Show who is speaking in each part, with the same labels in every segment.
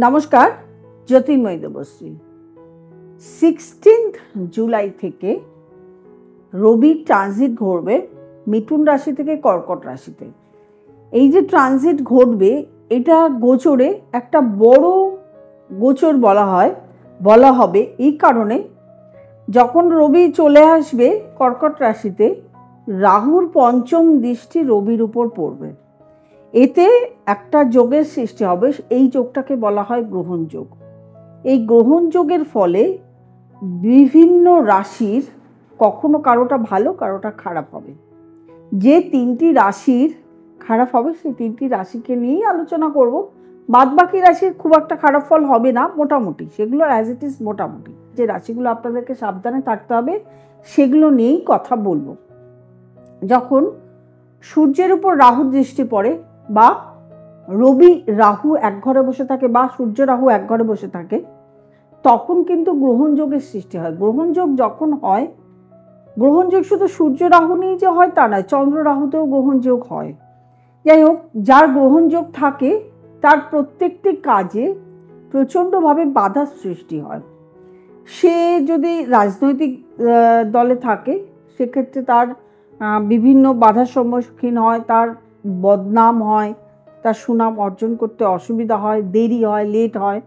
Speaker 1: নমস্কার, জ্যোতির্ময়ী দেবশ্রী। 16 জুলাই থেকে রবি ট্রানজিট ঘটবে মিথুন রাশি থেকে কর্কট রাশিতে। এই যে ট্রানজিট ঘটবে এটা গোচরে একটা বড় গোচর বলা হবে এই কারণে, যখন রবি চলে আসবে কর্কট রাশিতে রাহুর পঞ্চম দৃষ্টি রবির উপর পড়বে। এতে একটা যোগের সৃষ্টি হবে, এই যোগটাকে বলা হয় গ্রহণ যোগ। এই গ্রহণ যোগের ফলে বিভিন্ন রাশির কখনো কারোটা ভালো কারোটা খারাপ হবে। যে তিনটি রাশির খারাপ হবে সেই তিনটি রাশিকে নিয়েই আলোচনা করব। বাদবাকি রাশির খুব একটা খারাপ ফল হবে না, মোটামুটি সেগুলো অ্যাজ ইট ইজ মোটামুটি। যে রাশিগুলো আপনাদেরকে সাবধানে থাকতে হবে সেগুলো নিয়েই কথা বলবো। যখন সূর্যের উপর রাহু দৃষ্টি পড়ে বা রবি রাহু এক ঘরে বসে থাকে বা সূর্য রাহু এক ঘরে বসে থাকে, তখন কিন্তু গ্রহণ যোগের সৃষ্টি হয়। গ্রহণ যোগ যখন হয়, গ্রহণ যোগ শুধু সূর্য রাহু নিয়ে যে হয় তা নয়, চন্দ্র রাহুতেও গ্রহণ যোগ হয়। যাই হোক, যার গ্রহণ যোগ থাকে তার প্রত্যেকটি কাজে প্রচণ্ডভাবে বাধার সৃষ্টি হয়। সে যদি রাজনৈতিক দলে থাকে সেক্ষেত্রে তার বিভিন্ন বাধার সম্মুখীন হয়, তার বদনাম হয়, তার সুনাম অর্জন করতে অসুবিধা হয়, দেরি হয়, লেট হয়।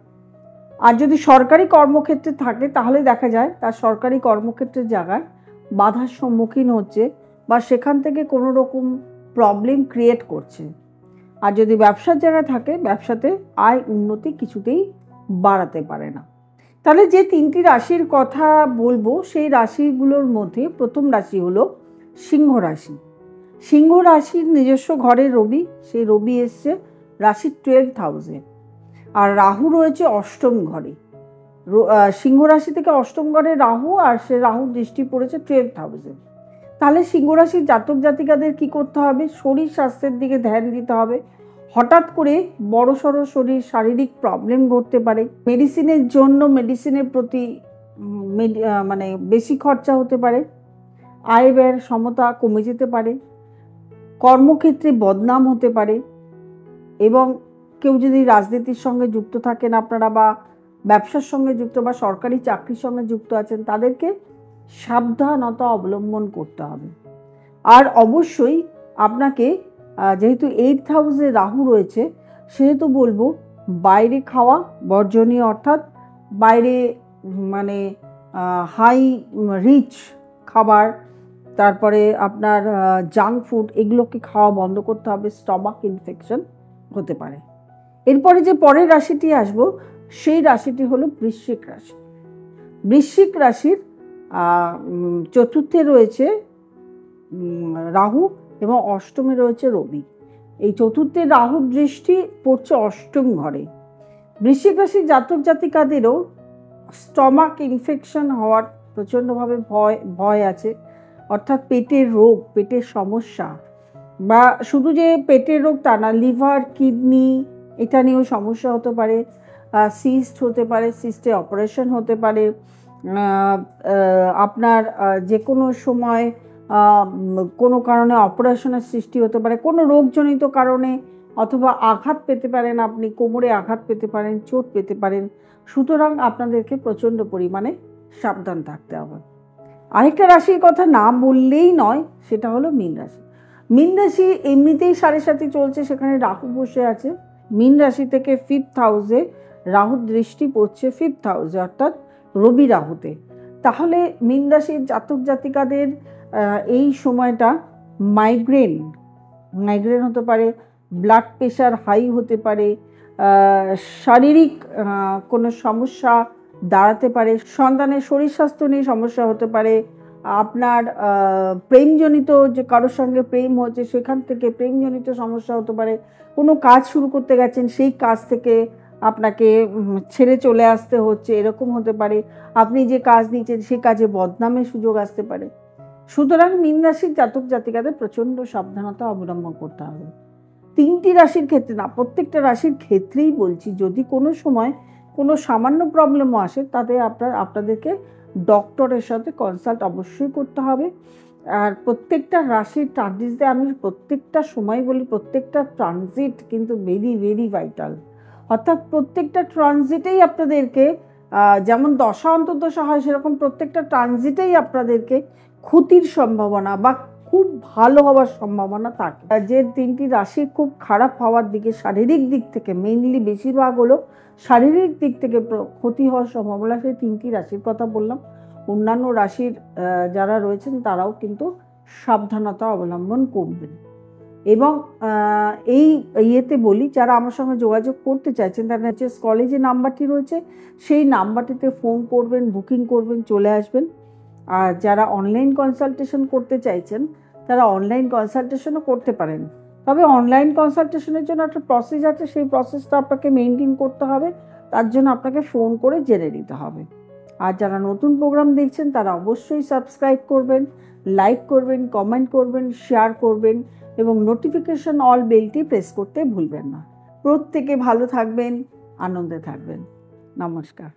Speaker 1: আর যদি সরকারি কর্মক্ষেত্রে থাকে তাহলে দেখা যায় তার সরকারি কর্মক্ষেত্রের জায়গায় বাধার সম্মুখীন হচ্ছে বা সেখান থেকে কোনো রকম প্রবলেম ক্রিয়েট করছে। আর যদি ব্যবসার জায়গায় থাকে ব্যবসাতে আয় উন্নতি কিছুতেই বাড়াতে পারে না। তাহলে যে তিনটি রাশির কথা বলবো সেই রাশিগুলোর মধ্যে প্রথম রাশি হলো সিংহ রাশি। সিংহ রাশির নিজস্ব ঘরে রবি, সেই রবি এসছে রাশির 12th হাউসে, আর রাহু রয়েছে অষ্টম ঘরে। সিংহ রাশি থেকে অষ্টম ঘরে রাহু, আর সে রাহু দৃষ্টি পড়েছে 12th হাউসে। তাহলে সিংহ রাশির জাতক জাতিকাদের কী করতে হবে? শরীর স্বাস্থ্যের দিকে ধ্যান দিতে হবে। হঠাৎ করে বড়সড় শারীরিক প্রবলেম ঘটতে পারে। মেডিসিনের জন্য মেডিসিনের প্রতি মানে বেশি খরচা হতে পারে। আয় ব্যয়ের সমতা কমে যেতে পারে। কর্মক্ষেত্রে বদনাম হতে পারে। এবং কেউ যদি রাজনীতির সঙ্গে যুক্ত থাকেন আপনারা, বা ব্যবসার সঙ্গে যুক্ত বা সরকারি চাকরির সঙ্গে যুক্ত আছেন, তাদেরকে সাবধানতা অবলম্বন করতে হবে। আর অবশ্যই আপনাকে, যেহেতু 8th হাউসে রাহু রয়েছে, সেহেতু বলবো বাইরে খাওয়া বর্জনীয়, অর্থাৎ বাইরে মানে হাই রিচ খাবার, তারপরে আপনার জাঙ্ক ফুড, এগুলোকে খাওয়া বন্ধ করতে হবে। স্টমাক ইনফেকশন হতে পারে। এরপরে যে পরের রাশিটি আসবো সেই রাশিটি হলো বৃশ্চিক রাশি। বৃশ্চিক রাশির চতুর্থে রয়েছে রাহু এবং অষ্টমে রয়েছে রবি। এই চতুর্থে রাহুর দৃষ্টি পড়ছে অষ্টম ঘরে। বৃশ্চিক রাশির জাতক জাতিকাদেরও স্টমাক ইনফেকশন হওয়ার প্রচণ্ডভাবে ভয় আছে, অর্থাৎ পেটের রোগ, পেটের সমস্যা, বা শুধু যে পেটের রোগ তা না, লিভার, কিডনি এটা নিয়েও সমস্যা হতে পারে। সিস্ট হতে পারে, সিস্টে অপারেশন হতে পারে। আপনার যে কোনো সময় কোনো কারণে অপারেশনের সৃষ্টি হতে পারে, কোনো রোগজনিত কারণে, অথবা আঘাত পেতে পারেন, আপনি কোমরে আঘাত পেতে পারেন, চোট পেতে পারেন। সুতরাং আপনাদেরকে প্রচণ্ড পরিমাণে সাবধান থাকতে হবে। আরেকটা রাশির কথা না বললেই নয়, সেটা হলো মীন রাশি। মীন রাশি এমনিতেই 7.5 চলছে, সেখানে রাহু বসে আছে। মীন রাশি থেকে 5th হাউসে রাহুর দৃষ্টি পড়ছে 5th হাউসে, অর্থাৎ রবি রাহুতে। তাহলে মীন রাশির জাতক জাতিকাদের এই সময়টা মাইগ্রেন হতে পারে, ব্লাড প্রেশার হাই হতে পারে, শারীরিক কোনো সমস্যা দাঁড়াতে পারে, সন্তানের শরীর স্বাস্থ্য নিয়ে সমস্যা হতে পারে, আপনার প্রেমজনিত যে কারোর সঙ্গে প্রেম হচ্ছে সেখান থেকে প্রেমজনিত সমস্যা হতে পারে, কোনো কাজ শুরু করতে গেছেন সেই কাজ থেকে আপনাকে ছেড়ে চলে আসতে হচ্ছে, এরকম হতে পারে। আপনি যে কাজ নিয়েছেন সেই কাজে বদনামের সুযোগ আসতে পারে। সুতরাং মীন রাশির জাতক জাতিকাদের প্রচণ্ড সাবধানতা অবলম্বন করতে হবে। তিনটি রাশির ক্ষেত্রে না, প্রত্যেকটা রাশির ক্ষেত্রেই বলছি, যদি কোনো সময় কোনো সামান্য প্রবলেমও আসে তাতে আপনাদেরকে ডক্টরের সাথে কনসাল্ট অবশ্যই করতে হবে। আর প্রত্যেকটা রাশির ট্রানজিটে আমি প্রত্যেকটা সময় বলি, প্রত্যেকটা ট্রানজিট কিন্তু ভেরি ভেরি ভাইটাল। অর্থাৎ প্রত্যেকটা ট্রানজিটেই আপনাদেরকে যেমন দশা অন্তর্দশা হয় সেরকম প্রত্যেকটা ট্রানজিটেই আপনাদেরকে ক্ষতির সম্ভাবনা বা খুব ভালো হওয়ার সম্ভাবনা থাকে। যে 3টি রাশি খুব খারাপ হওয়ার দিকে শারীরিক দিক থেকে মেইনলি বেশিরভাগ হলো শারীরিক দিক থেকে ক্ষতি হওয়ার সম্ভাবনা, সেই 3টি রাশির কথা বললাম। অন্যান্য রাশির যারা রয়েছেন তারাও কিন্তু সাবধানতা অবলম্বন করবেন। এবং এই ইয়েতে বলি, যারা আমার সঙ্গে যোগাযোগ করতে চাইছেন তারা NHS কলেজে নাম্বারটি রয়েছে, সেই নাম্বারটিতে ফোন করবেন, বুকিং করবেন, চলে আসবেন। আর যারা অনলাইন কনসালটেশন করতে চাইছেন তারা অনলাইন কনসালটেশনও করতে পারেন। তবে অনলাইন কনসালটেশনের জন্য একটা প্রসেস আছে, সেই প্রসেসটা আপনাকে মেনটেন করতে হবে, তার জন্য আপনাকে ফোন করে জেনে নিতে হবে। আর যারা নতুন প্রোগ্রাম দেখছেন তারা অবশ্যই সাবস্ক্রাইব করবেন, লাইক করবেন, কমেন্ট করবেন, শেয়ার করবেন এবং নোটিফিকেশন অল বেলটি প্রেস করতে ভুলবেন না। প্রত্যেকে ভালো থাকবেন, আনন্দে থাকবেন। নমস্কার।